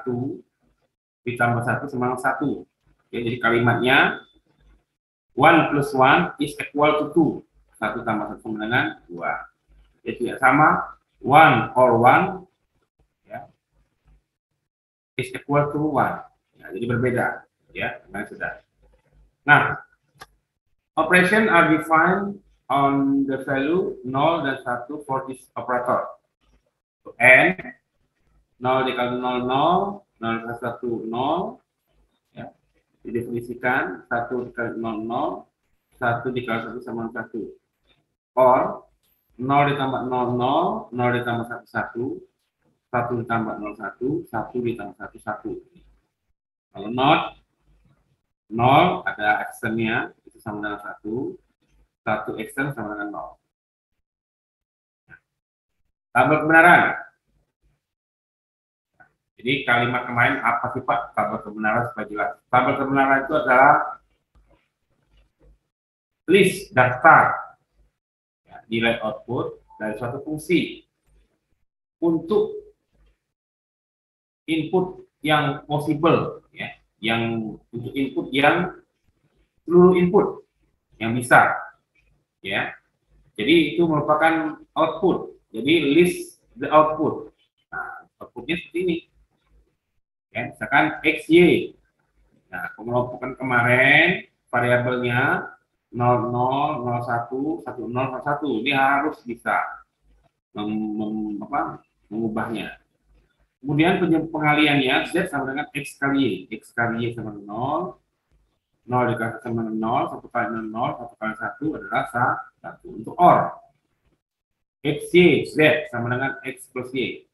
1 ditambah 1 sama 1. Ya, jadi kalimatnya 1 plus 1 is equal to 2. 1 tambah 1 sama dengan 2. Jadi tidak sama 1 or 1 ya, is equal to 1. Ya, jadi berbeda ya, nah, sudah. Nah, operation are defined on the value 0 dan 1 for this operator. So, n 0 dikali 0 0, 0 dikali 1 0 ya. Didefinisikan 1 dikali 0 0, 1 dikali 1 sama 1. Or 0 ditambah 0 0, 0 ditambah 1 1, 1 ditambah 0 1, 1 ditambah 1 1. Kalau not 0 ada extennya itu sama dengan 1, 1 extend sama dengan 0. Tabel kebenaran. Jadi kalimat kemarin apa sih Pak? Tabel kebenaran supaya jelas. Tabel kebenaran itu adalah list daftar ya, nilai output dari suatu fungsi untuk input yang possible ya, yang untuk input yang seluruh input yang bisa ya. Jadi itu merupakan output. Jadi list the output. Nah, outputnya seperti ini. Ya, misalkan XY. Nah, pengelompokan kemarin variabelnya 00, 01, 10, 01. Ini harus bisa mengubahnya. Kemudian pengaliannya Z sama dengan X kali Y. X kali Y sama 0. 0 dikali sama 0, 1 kali 0, 1 kali 1 adalah 1. Untuk OR. X, Y, Z sama dengan X plus Y.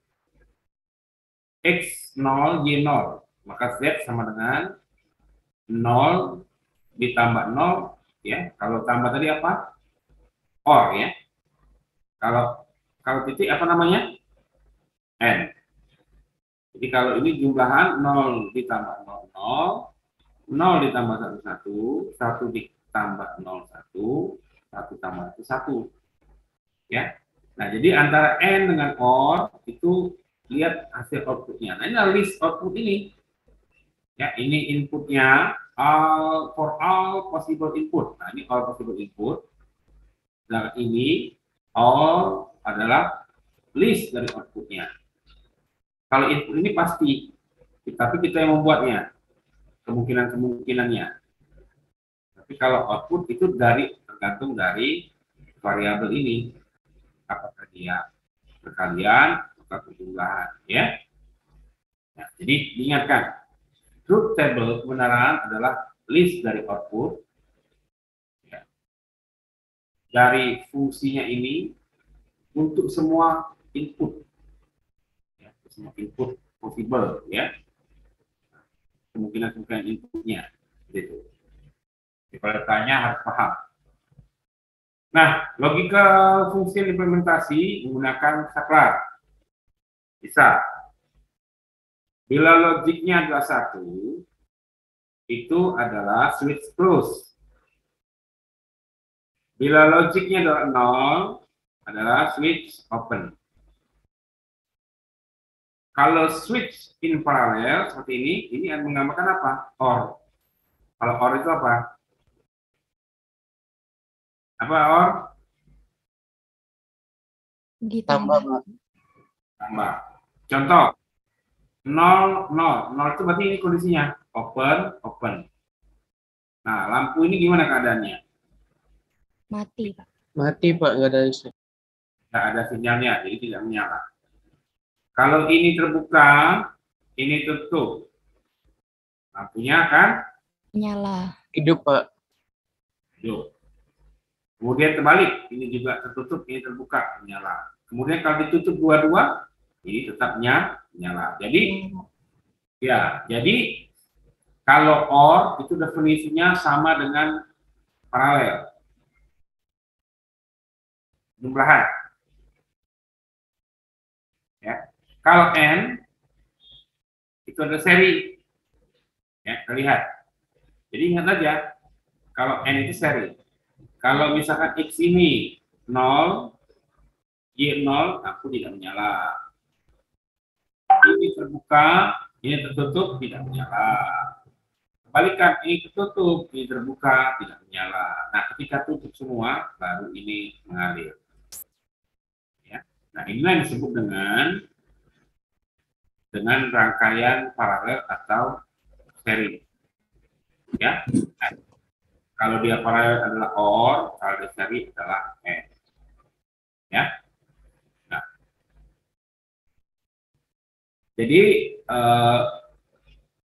X 0, Y 0. Maka Z sama dengan 0 ditambah 0. Ya, kalau tambah tadi apa? OR ya. Kalau titik apa namanya? N. Jadi kalau ini jumlahan 0 ditambah 0, 0. 0 ditambah 1, 1. 1 ditambah 0, 1. 1 tambah 1, 1. Ya. Nah, jadi antara N dengan OR itu lihat hasil outputnya. Nah, ini list output ini. Ya, ini inputnya for all possible input. Nah, ini all possible input. Nah, ini all adalah list dari outputnya. Kalau input ini pasti, tapi kita yang membuatnya, kemungkinan-kemungkinannya. Tapi kalau output itu tergantung dari variabel ini. Apakah dia perkalian atau perjumlahan ya. Nah, jadi diingatkan truth table kebenaran adalah list dari output ya, dari fungsinya ini untuk semua input ya, semua input possible ya, kemungkinan inputnya gitu. Jadi kalau tanya harus paham. Nah, logika fungsi implementasi menggunakan saklar. Bisa. Bila logiknya adalah 1, itu adalah switch close. Bila logiknya adalah 0, adalah switch open. Kalau switch in parallel seperti ini menggambarkan apa? OR. Kalau OR itu apa? Apa OR? Ditambah. Tambah. Contoh, 0, 0. 0 itu berarti ini kondisinya. Open, open. Nah, lampu ini gimana keadaannya? Mati, Pak. Mati, Pak. Nggak ada listrik. Nggak ada sinyalnya, jadi tidak menyala. Kalau ini terbuka, ini tutup. Lampunya akan Nyala. Hidup, Pak. hidup. Kemudian terbalik, ini juga tertutup, ini terbuka, menyala. Kemudian kalau ditutup dua-dua, ini tetap nyala. Jadi, ya, jadi kalau OR itu definisinya sama dengan paralel. Jumlahan. Ya. Kalau N, itu ada seri. Ya, terlihat. Jadi ingat aja, kalau N itu seri. Kalau misalkan X ini 0, Y 0, aku tidak menyala. Ini terbuka, Ini tertutup, tidak menyala. Kebalikan, ini tertutup, ini terbuka, tidak menyala. Nah, ketika tutup semua, baru ini mengalir. Ya. Nah, inilah yang disebut dengan rangkaian paralel atau seri. Ya. Nah, kalau dia paralel adalah OR, kalau dia seri adalah AND. Ya. Nah, jadi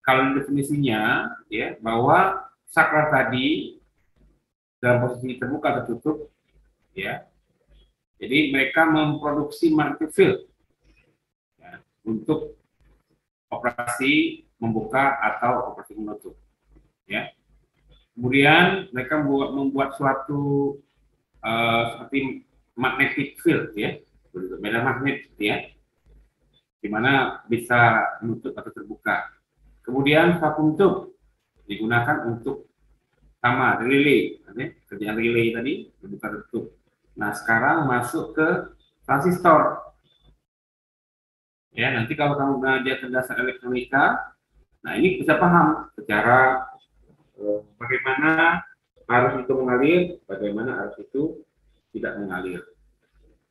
kalau definisinya ya bahwa saklar tadi dalam posisi terbuka tertutup ya. Jadi mereka memproduksi magnetic field ya, untuk operasi membuka atau operasi menutup ya. Kemudian mereka membuat suatu seperti magnetic field ya, medan magnet ya, di mana bisa menutup atau terbuka. Kemudian vakum tube digunakan untuk sama relay, kerjaan relay tadi terbuka tutup. Nah sekarang masuk ke transistor. Ya nanti kalau kamu belajar dasar elektronika, nah ini bisa paham secara bagaimana arus itu mengalir, bagaimana arus itu tidak mengalir.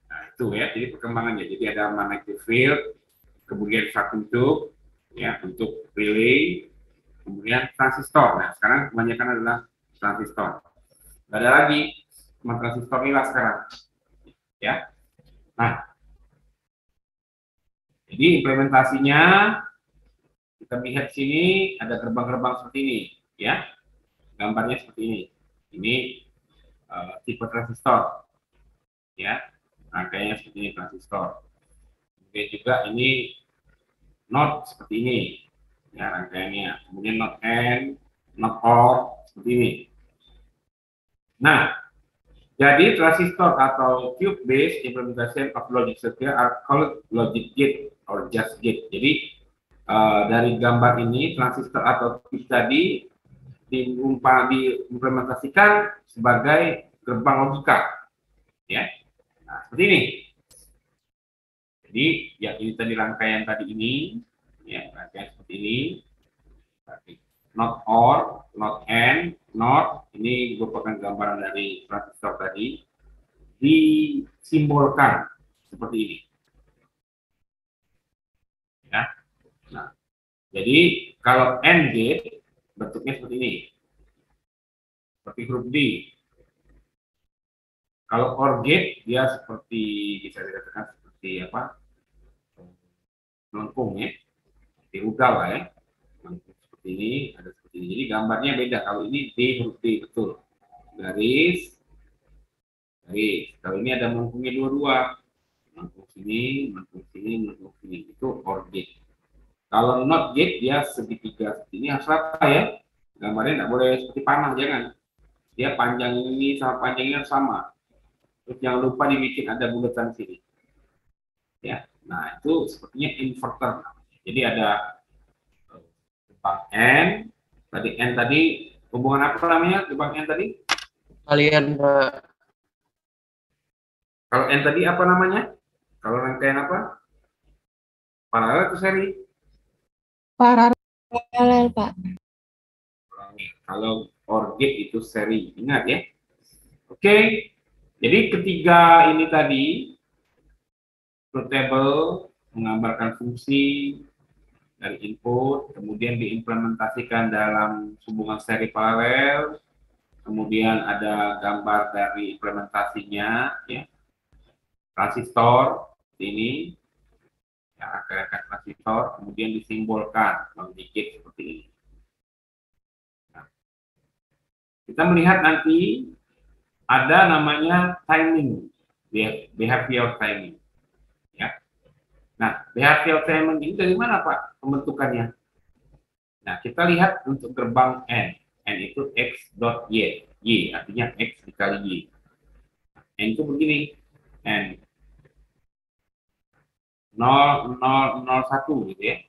Nah itu ya, jadi perkembangannya. Jadi ada magnetic field, kemudian vakum tube, ya untuk relay, kemudian transistor. Nah sekarang kebanyakan adalah transistor. Gak ada lagi cuma transistor inilah sekarang ya. Nah jadi implementasinya kita lihat sini ada gerbang-gerbang seperti ini ya, gambarnya seperti ini tipe transistor ya, rangkaiannya seperti ini transistor. Kemudian juga ini not seperti ini ya rangkaiannya, kemudian not N, not OR seperti ini. Nah jadi transistor atau tube-based implementation of logic circuit are called logic gate or just gate. Jadi dari gambar ini transistor atau tube tadi diimplementasikan sebagai gerbang logika, ya. Nah, seperti ini. Jadi ya ini tadi rangkaian tadi ini, ya rangkaian seperti ini. Not OR, not AND, not ini merupakan gambaran dari transistor tadi. Disimbolkan seperti ini. Ya. Nah, jadi kalau AND gate bentuknya seperti ini. Seperti huruf D. Kalau OR gate dia seperti bisa dikatakan seperti apa? Melengkung ya. Seperti rudal lah ya. Melengkung seperti ini, ada seperti ini. Jadi gambarnya beda. Kalau ini D huruf D betul. Garis. Kalau ini ada melengkungnya dua-dua. Melengkung sini, melengkung sini, melengkung sini. Itu OR gate. Kalau not gate dia segitiga seperti ini harus rata ya. Gambarnya nggak boleh seperti panah, jangan. Dia panjang ini sama panjangnya sama. Terus jangan lupa dibikin ada bulatan sini. Ya, nah itu sepertinya inverter. Jadi ada gerbang N. Tadi N tadi hubungan apa namanya gerbang N tadi? Kalian Pak. Kalau N tadi apa namanya? Kalau rangkaian apa? Paralel atau seri? Paralel, Pak. Kalau OR gate itu seri, ingat ya. Oke, jadi ketiga ini tadi truth table menggambarkan fungsi dari input, kemudian diimplementasikan dalam hubungan seri paralel, kemudian ada gambar dari implementasinya, ya, transistor ini, ya, rangkaian transistor, kemudian disimbolkan sedikit seperti ini. Nah, kita melihat nanti ada namanya timing, behavior timing. Ya. Nah, behavior timing ini dari mana Pak pembentukannya? Nah, kita lihat untuk gerbang N. N itu X dot Y. Y artinya X dikali Y. N itu begini. N 0,0,01 gitu ya.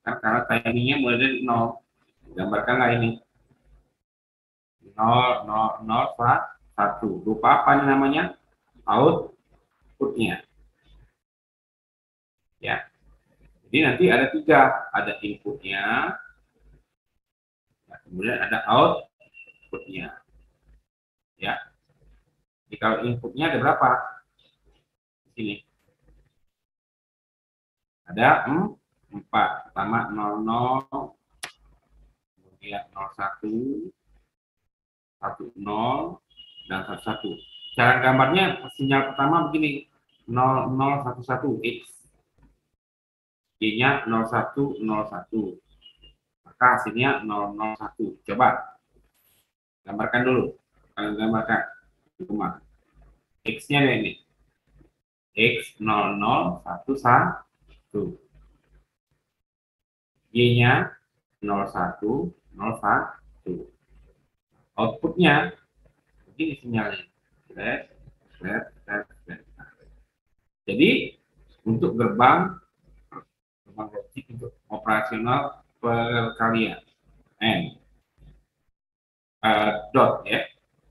Karena timingnya mulai dari 0. Gambarkanlah ini. 0,0,01. Lupa apa ini namanya? Outputnya. Ya. Jadi nanti ada 3, ada inputnya, kemudian ada outputnya. Ya, jadi kalau inputnya ada berapa? Di sini ada 4. Pertama 00, kemudian 01, 10, dan 11. Cara gambarnya sinyal pertama begini, 0011 X, Y-nya 0101, maka hasilnya 001. Coba gambarkan dulu. Kalian gambarkan di rumah. X-nya ini. X 0011. Y-nya 0101. Outputnya begini sinyalnya. Flash, flash, flash, flash. Jadi untuk gerbang logik untuk operasional perkalian n dot ya,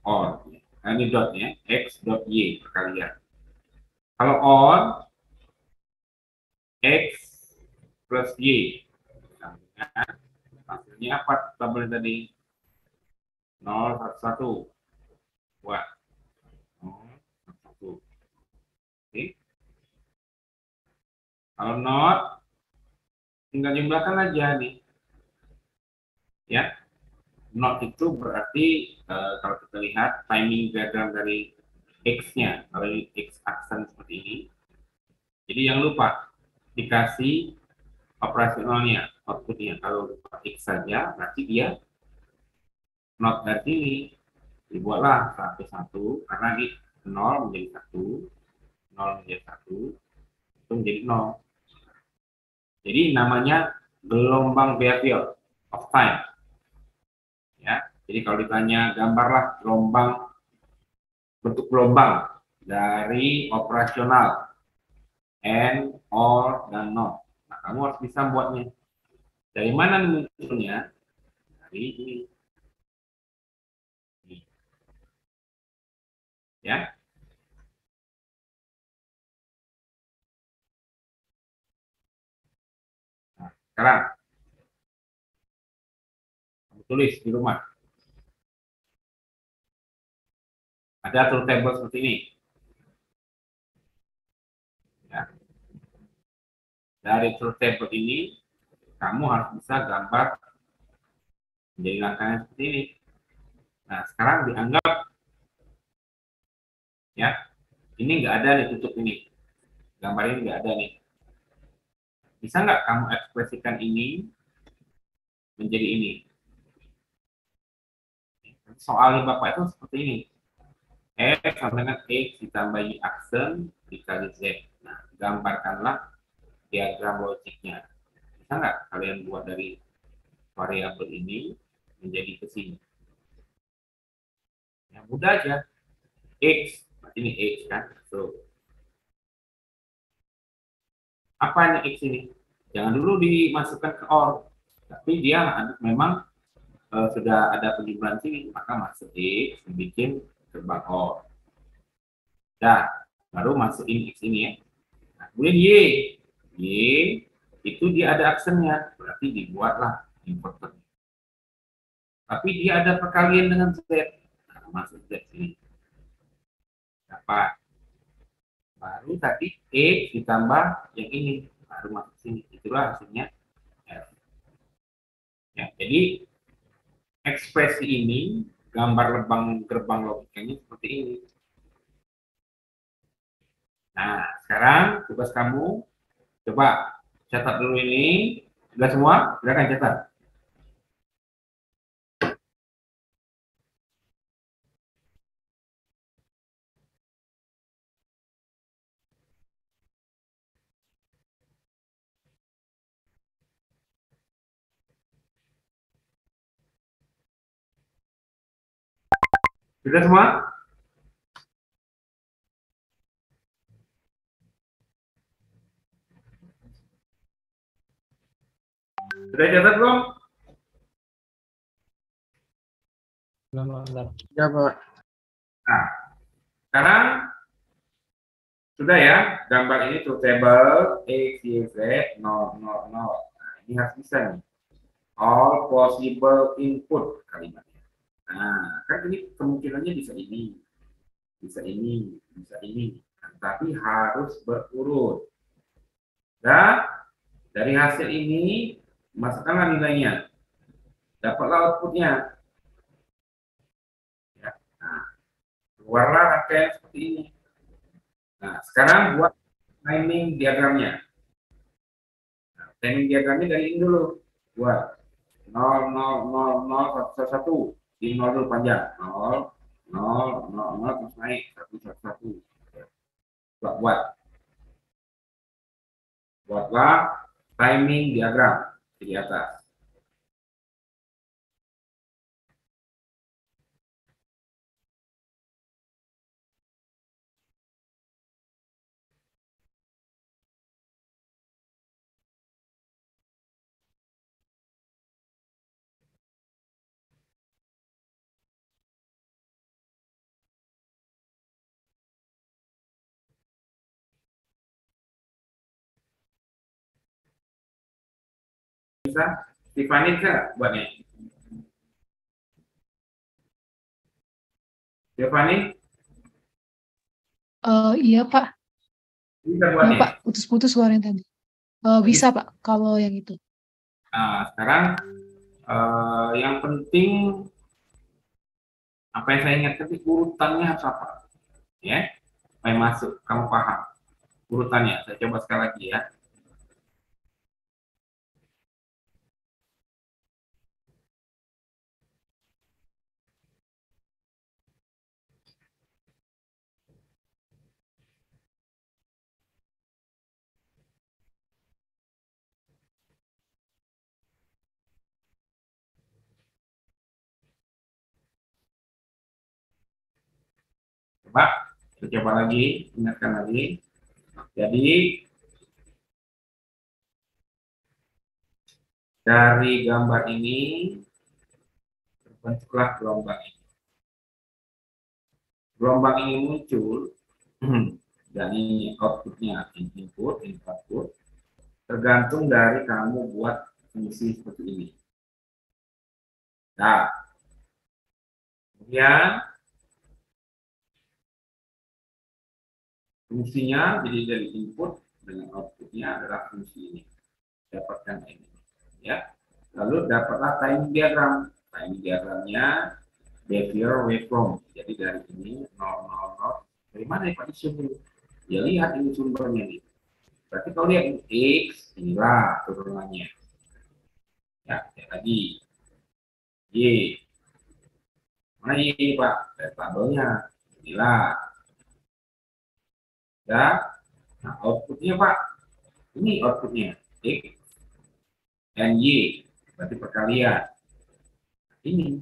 or ini dot ya, x dot y perkalian. Kalau or x plus y, hasilnya apa tabelnya tadi? 011. Wah, 011. Oke. Kalau not, tinggal jumlahkan aja nih. Ya, not itu berarti kalau kita lihat timing diagram dari x-nya, kalau ini x aksen seperti ini. Jadi yang lupa dikasih operasionalnya, outputnya. Kalau lupa x saja, berarti dia not dari sini. Dibuatlah satu karena ini 0 menjadi 1, 0 menjadi 1, itu menjadi 0. Jadi namanya gelombang behavior of time. Ya, jadi kalau ditanya gambarlah gelombang, bentuk gelombang dari operasional and, or, dan not. Nah, kamu harus bisa buatnya. Dari mana munculnya? Dari ini. Ya. Nah, sekarang kamu tulis di rumah. Ada truth table seperti ini. Ya. Dari truth table ini, kamu harus bisa gambar menjadi langkahnya seperti ini. Nah, sekarang dianggap ya, ini nggak ada nih tutup ini. Gambar ini nggak ada nih. Bisa nggak kamu ekspresikan ini menjadi ini? Soalnya Bapak itu seperti ini. X sama dengan X ditambah Y aksen dikali Z. Nah, gambarkanlah diagram logiknya. Bisa nggak kalian buat dari variabel ini menjadi ke sini? Yang mudah aja. X, ini X kan? So, apa ini X ini? Jangan dulu dimasukkan ke OR. Tapi dia memang sudah ada penjumlahan sini, maka masuk X, bikin gerbang OR. Nah, baru masukin X ini ya. Nah, kemudian Y. Y itu dia ada aksennya, berarti dibuatlah inverter. Tapi dia ada perkalian dengan Z. Nah, masuk Z sini. Dapat. Baru tadi X ditambah yang ini, baru masuk sini. Itulah hasilnya F. Ya, jadi ekspresi ini, gambar gerbang logikanya seperti ini. Nah, sekarang tugas kamu, coba catat dulu ini. Sudah semua? Silakan catat. Sudah semua? Sudah catat belum? Ya, Pak. Nah, sekarang Sudah ya, gambar ini to table X, Y, Z, 0, 0, 0. Nah, ini harus bisa nih. All possible input kalimatnya. Nah, kan ini kemungkinannya bisa ini, bisa ini, bisa ini. Nah, tapi harus berurut. Dan dari hasil ini, masukkanlah nilainya. Dapatlah outputnya. Ya. Nah, keluarlah rangkaian seperti ini. Nah, sekarang buat timing diagramnya. Nah, timing diagramnya dari ini dulu. Buat 0, 0, 0, 0, 1, 1. Di 0 dulu panjang. 0, 0, 0, 0, terus naik. 1, 1, 1. Buat. Buatlah timing diagram di atas. Bisa? Tiffany bisa buatnya? Tiffany Iya Pak, bisa ya buatnya? Pak, putus-putus suaranya tadi. Bisa Pak, kalau yang itu. Nah, sekarang yang penting apa yang saya ingatkan itu urutannya harus apa, ya? Supaya masuk, kamu paham urutannya. Saya coba sekali lagi ya. Coba, kita coba lagi, ingatkan lagi. Jadi dari gambar ini terbentuklah gelombang ini. Gelombang ini muncul dan ini outputnya input, output, tergantung dari kamu buat fungsi seperti ini. Nah, kemudian fungsinya jadi dari input dengan outputnya adalah fungsi ini. Dapatkan ini, ya. Lalu dapatlah timing diagram. Timing diagramnya behavior waveform. Jadi dari ini 0, 0, 0. Dari mana ya Pak disebut? Ya lihat ini sumbernya nih. Berarti kalau lihat ini X, inilah turunannya. Ya, lihat lagi. Y. Mana Y, Pak? Dari tabelnya. Inilah. Ya. Nah, outputnya, Pak. Ini outputnya. X and Y. Berarti perkalian. Ini.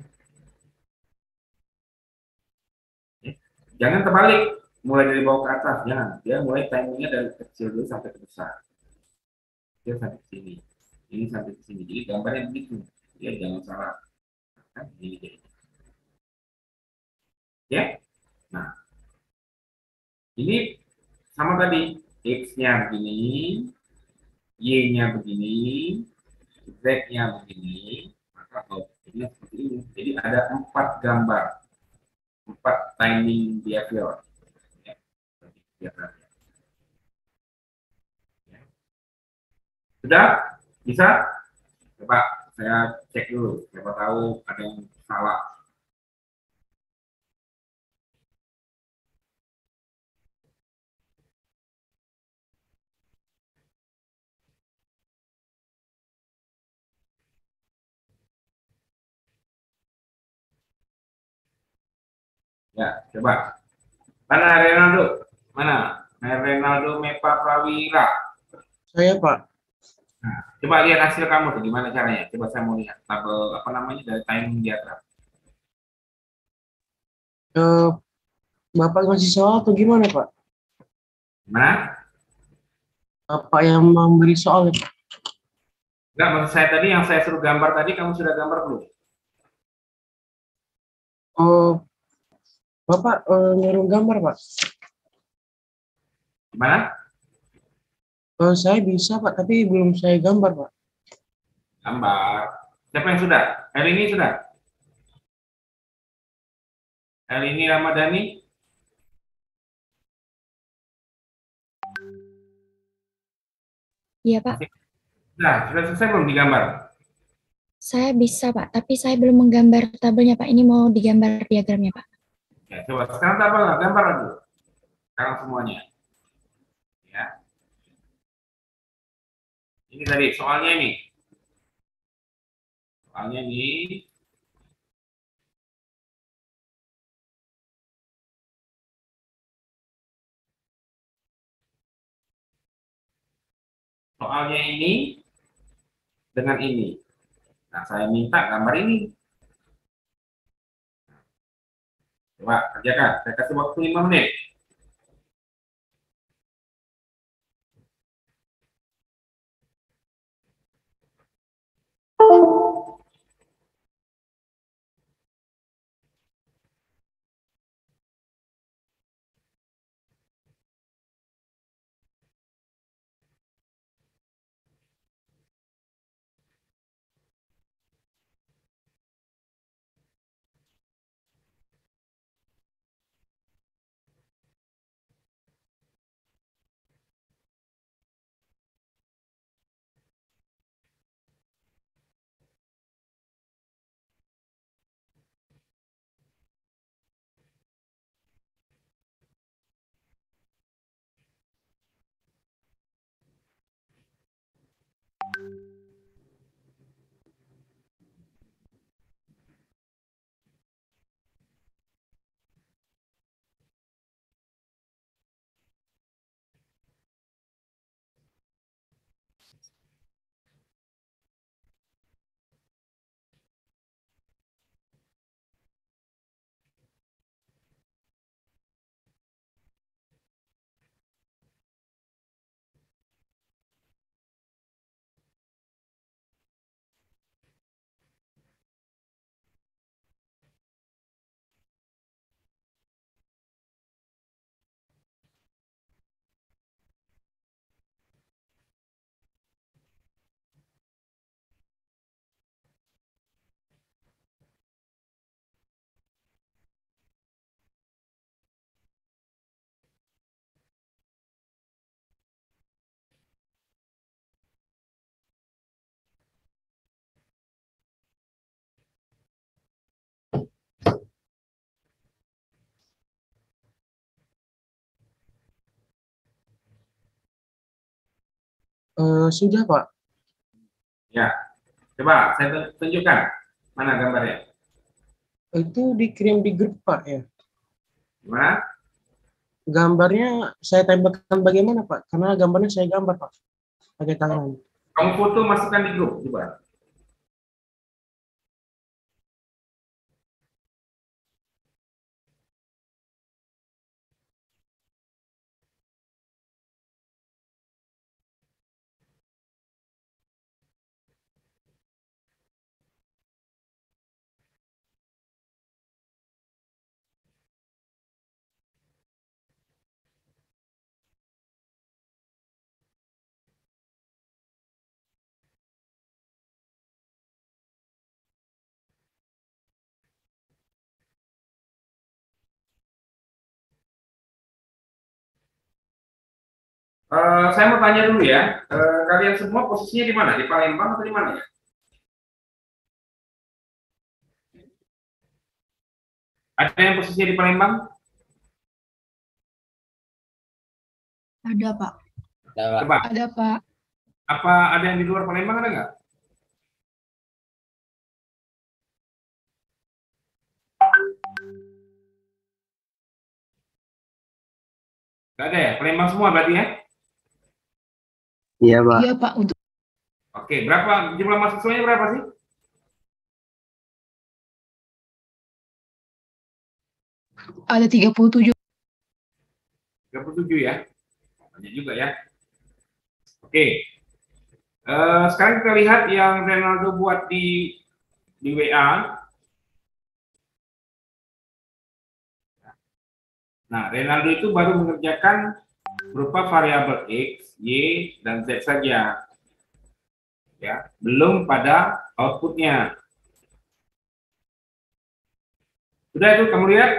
Ya. Jangan terbalik. Mulai dari bawah ke atas. Jangan. Dia mulai timingnya dari kecil dulu sampai ke besar. Dia sampai ke sini. Ini sampai ke sini. Jadi gambarnya begitu. Ya, jangan salah. Kan ini jadi. Ya. Nah, ini sama tadi. X-nya begini, Y-nya begini, Z-nya begini, maka outputnya seperti ini. Jadi ada 4 gambar, 4 timing behavior. Ya. Sudah? Bisa? Coba saya cek dulu, siapa tahu ada yang salah. Ya, coba. Mana Renaldo? Mana? Renaldo Mepa Prawira. Saya Pak. Nah, coba lihat hasil kamu tuh gimana caranya. Coba saya mau lihat tabel apa namanya dari timing diagram. Eh, Bapak ngasih soal atau gimana Pak? Nah, Bapak yang memberi soal ya Pak? enggak, maksud saya tadi yang saya suruh gambar tadi kamu sudah gambar belum? Oh, Bapak nyuruh gambar Pak? Gimana? Saya bisa Pak, tapi belum saya gambar Pak. Gambar. Siapa yang sudah? Hari ini sudah? Hari ini Ramadhani? Iya, Pak. Sudah selesai belum digambar? Saya bisa, Pak. Tapi saya belum menggambar tabelnya, Pak. Ini mau digambar diagramnya, Pak. Ya, coba sekarang tabel, gambar dulu. Sekarang semuanya. Ya. Ini tadi soalnya ini. Soalnya ini. Soalnya ini dengan ini. Nah, saya minta gambar ini. Coba kerjakan. Saya kasih waktu 5 menit. Sudah Pak. Ya. Coba saya tunjukkan. Mana gambarnya? Itu dikirim di grup Pak ya. Gimana? Gambarnya saya tempelkan bagaimana Pak? Karena gambarnya saya gambar Pak. Pakai tangan. Kamu foto masukkan di grup. Coba. Saya mau tanya dulu ya. Kalian semua posisinya di mana? Di Palembang atau di mana ya? Ada yang posisinya di Palembang? Ada, Pak. Coba. Ada, Pak. Apa ada yang di luar Palembang, ada nggak? Nggak ada ya? Palembang semua berarti ya? Iya Pak. Iya, Pak. Untuk Oke, berapa jumlah mahasiswanya berapa sih? ada 37. 37 ya? Banyak juga ya. Oke. Sekarang kita lihat yang Ronaldo buat di WA. Nah, Ronaldo itu baru mengerjakan berupa variabel X, Y, dan Z saja. Ya, belum pada outputnya. Sudah itu kamu lihat?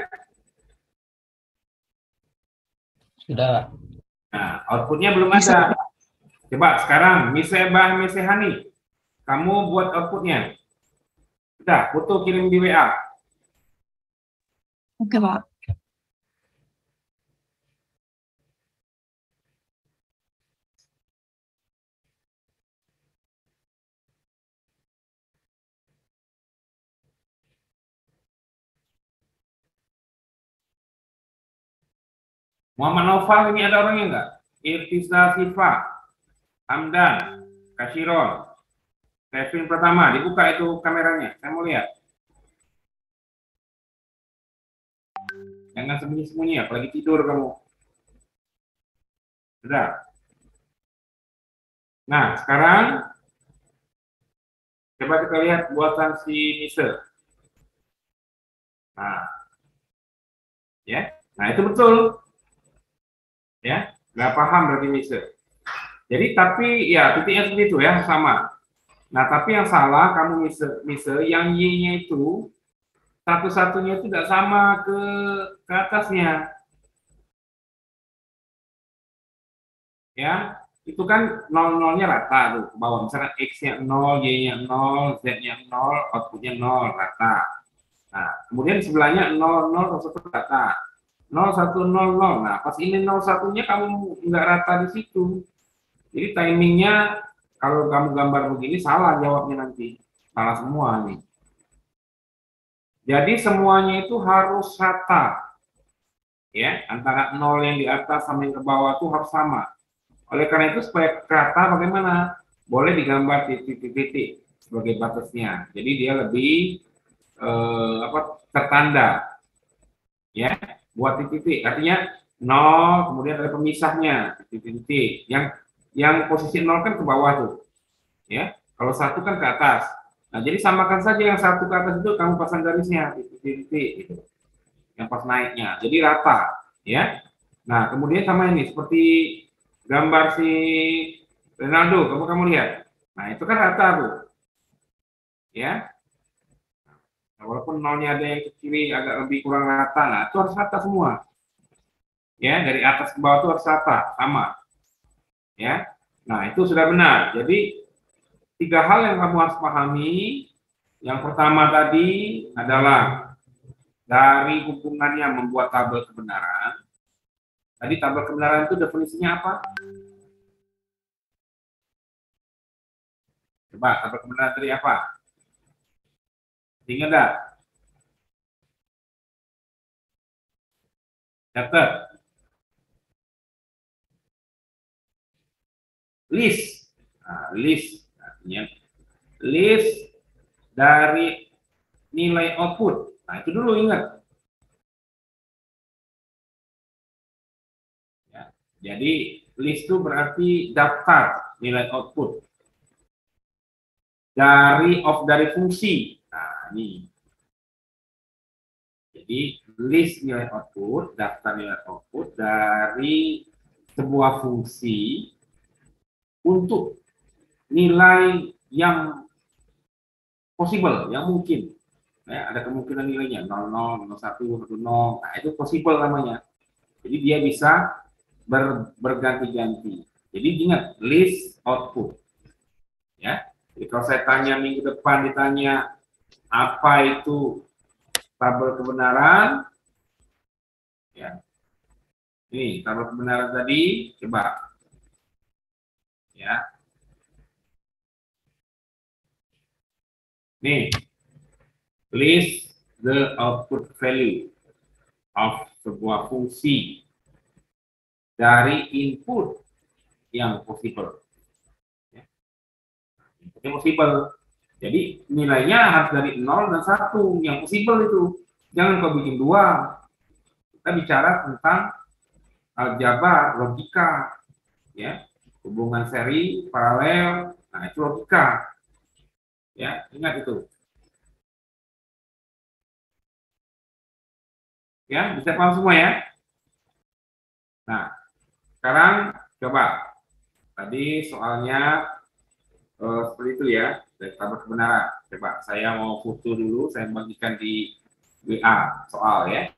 Sudah. Nah, outputnya belum ada. Coba sekarang, Misebah Mesehani, kamu buat outputnya. Sudah, foto kirim di WA. Oke, Pak. Muhammad Naufal ini ada orangnya enggak? Irtisa Sifa, Hamdan, Kashiron, Kevin pertama, dibuka itu kameranya, saya mau lihat. Jangan sembunyi-sembunyi, apalagi tidur kamu. Sudah. Nah, sekarang coba kita lihat buatan si Mister. Nah, ya, nah itu betul. Ya, nggak paham berarti Mister. Jadi tapi ya titiknya seperti itu ya, sama. Nah, tapi yang salah kamu Mister, yang Y-nya itu satu-satunya itu tidak sama ke atasnya. Ya, itu kan 0-0-nya rata tuh ke bawah. Misalkan X-nya 0, Y-nya 0, Z-nya 0, outputnya 0, rata. Nah, kemudian sebelahnya 0, 0, 1 rata. 0, 1, 0, 0. Nah, pas ini 0, 1-nya kamu nggak rata di situ. Jadi timingnya kalau kamu gambar begini salah jawabnya nanti. Salah semua nih. Jadi semuanya itu harus rata. Ya, antara 0 yang di atas sama yang ke bawah itu harus sama. Oleh karena itu supaya rata bagaimana? Boleh digambar titik-titik sebagai batasnya. Jadi dia lebih tertanda. Ya, buat titik-titik. Artinya 0, kemudian ada pemisahnya titik-titik. Yang posisi 0 kan ke bawah tuh. Ya, kalau 1 kan ke atas. Nah, jadi samakan saja yang 1 ke atas itu kamu pasang garisnya titik-titik gitu. Yang pas naiknya. Jadi rata, ya. Nah, kemudian sama ini seperti gambar si Ronaldo, kamu lihat. Nah, itu kan rata tuh. Ya. Nah, walaupun nolnya ada yang ke kiri agak lebih kurang rata, nah itu harus rata semua. Ya, dari atas ke bawah itu harus rata, sama. Ya. Nah, itu sudah benar. Jadi 3 hal yang kamu harus pahami. Yang pertama tadi adalah dari hubungannya membuat tabel kebenaran. Tadi tabel kebenaran itu definisinya apa? Coba tabel kebenaran tadi apa? Ingat enggak? Catat. List. Nah, list artinya list dari nilai output. Nah, itu dulu ingat. Ya. Jadi list itu berarti daftar nilai output dari fungsi. Nah, ini. Jadi list nilai output, daftar nilai output dari sebuah fungsi untuk nilai yang possible, yang mungkin. Ya, ada kemungkinan nilainya 00, 01, 10. Nah, itu possible namanya. Jadi dia bisa berganti-ganti. Jadi ingat list output. Ya. Jadi kalau saya tanya minggu depan ditanya apa itu tabel kebenaran, ya. Ini tabel kebenaran tadi, coba. Ya. Nih, list the output value of sebuah fungsi dari input yang possible. Ya. Inputnya possible. Jadi nilainya harus dari 0 dan 1 yang possible itu. Jangan kau bikin 2. Kita bicara tentang aljabar, logika, ya, hubungan seri, paralel. Nah, itu logika. Ya, ingat itu. Ya, bisa paham semua ya? Nah, Sekarang coba. Tadi soalnya seperti itu ya, dari tabel kebenaran. Coba saya mau foto dulu, saya bagikan di WA soal ya.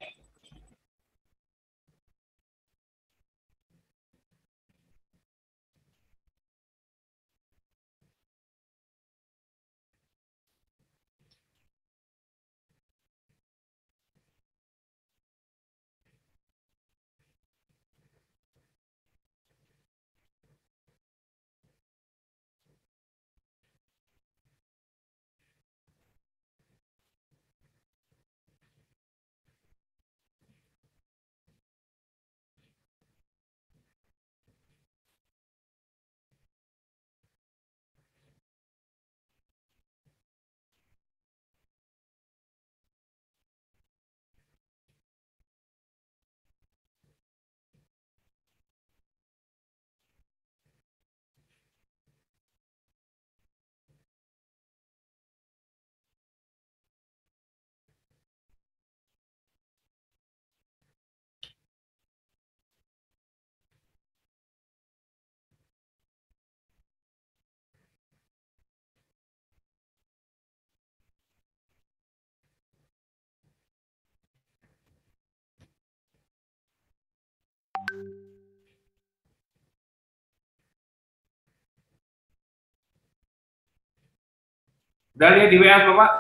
Udah lihat di WA Bapak?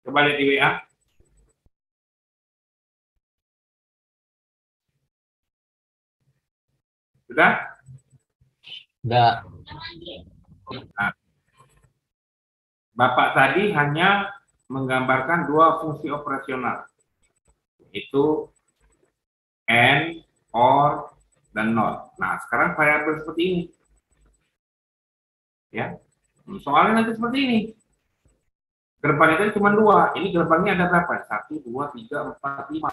Coba lihat di WA. Sudah? Sudah. Nah, Bapak tadi hanya menggambarkan dua fungsi operasional, yaitu and, or, dan not. Nah, sekarang variabel seperti ini. Ya, soalnya nanti seperti ini. Gerbangnya tadi cuma dua. Ini gerbangnya ada berapa? 1, 2, 3, 4, 5.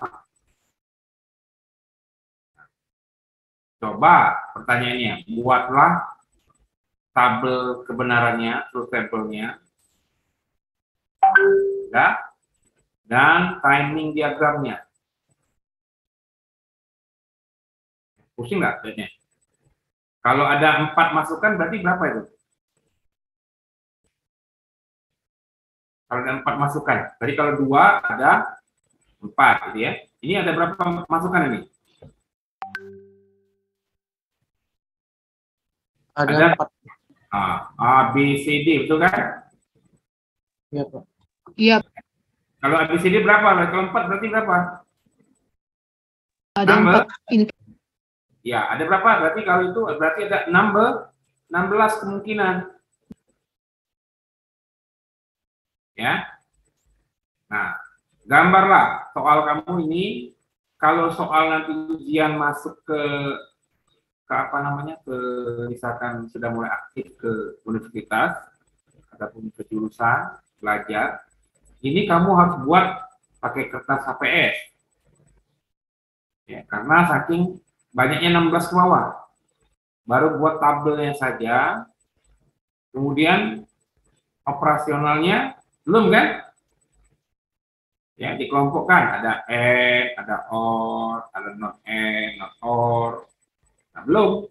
Coba pertanyaannya, buatlah tabel kebenarannya, truth table-nya, ya, dan timing diagramnya. Pusing nggak lihatnya? Kalau ada 4 masukan berarti berapa itu? Kalau ada 4 masukan, tadi kalau 2 ada 4, gitu ya. Ini ada berapa masukan ini? Ada 4. A, B, C, D, betul kan? Iya, Pak. Iya, Kalau A, B, C, D berapa? Kalau 4 berarti berapa? ada Number? 4 input. Ya, ada berapa? Berarti kalau itu berarti ada 16 kemungkinan. Ya. Nah, gambarlah soal kamu ini. Kalau soal nanti ujian masuk ke apa namanya, ke misalkan sudah mulai aktif ke universitas ataupun ke jurusan belajar, ini kamu harus buat pakai kertas HPS. Ya, karena saking banyaknya 16 ke bawah. Baru buat tabelnya saja. Kemudian operasionalnya belum kan? Ya, dikelompokkan, ada and, ada or, ada not and, not or. Nah, belum.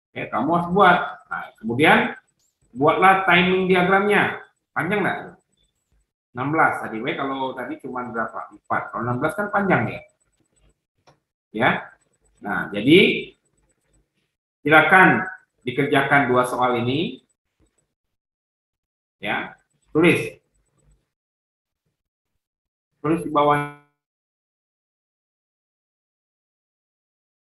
Ya, kamu harus buat. Nah, kemudian buatlah timing diagramnya. Panjang nggak? 16 tadi. Kalau tadi cuma berapa? 4. Kalau 16 kan panjang ya. Ya. Nah, jadi silakan dikerjakan 2 soal ini. Ya. Tulis di bawah.